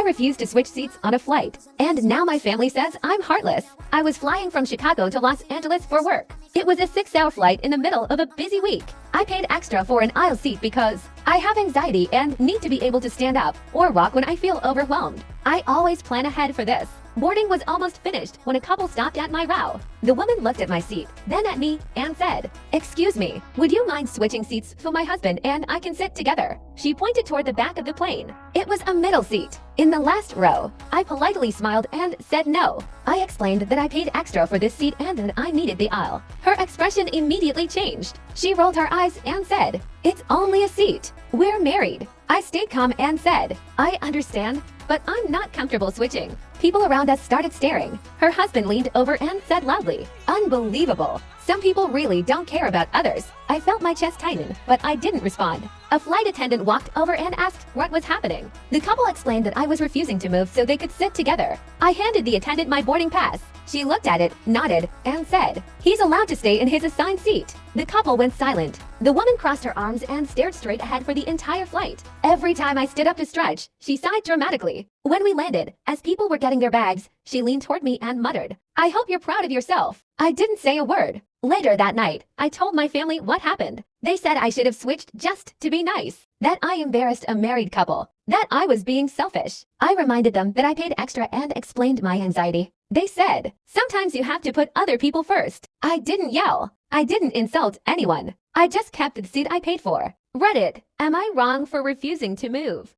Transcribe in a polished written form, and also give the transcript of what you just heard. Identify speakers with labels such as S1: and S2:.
S1: refused to switch seats on a flight, and now my family says I'm heartless. I was flying from Chicago to Los Angeles for work. It was a 6-hour flight in the middle of a busy week. I paid extra for an aisle seat because I have anxiety and need to be able to stand up or walk when I feel overwhelmed. I always plan ahead for this. Boarding was almost finished when a couple stopped at my row. The woman looked at my seat, then at me, and said, "Excuse me, would you mind switching seats so my husband and I can sit together?" She pointed toward the back of the plane. It was a middle seat, in the last row. I politely smiled and said no. I explained that I paid extra for this seat and that I needed the aisle. Her expression immediately changed. She rolled her eyes and said, "It's only a seat. We're married." I stayed calm and said, "I understand, but I'm not comfortable switching." People around us started staring. Her husband leaned over and said loudly, "Unbelievable. Some people really don't care about others." I felt my chest tighten, but I didn't respond. A flight attendant walked over and asked what was happening. The couple explained that I was refusing to move so they could sit together. I handed the attendant my boarding pass. She looked at it, nodded, and said, "He's allowed to stay in his assigned seat." The couple went silent. The woman crossed her arms and stared straight ahead for the entire flight. Every time I stood up to stretch, she sighed dramatically. When we landed, as people were getting their bags, she leaned toward me and muttered, "I hope you're proud of yourself." I didn't say a word. Later that night, I told my family what happened. They said I should have switched just to be nice, that I embarrassed a married couple, that I was being selfish. I reminded them that I paid extra and explained my anxiety. They said, "Sometimes you have to put other people first." I didn't yell. I didn't insult anyone. I just kept the seat I paid for. Reddit, am I wrong for refusing to move?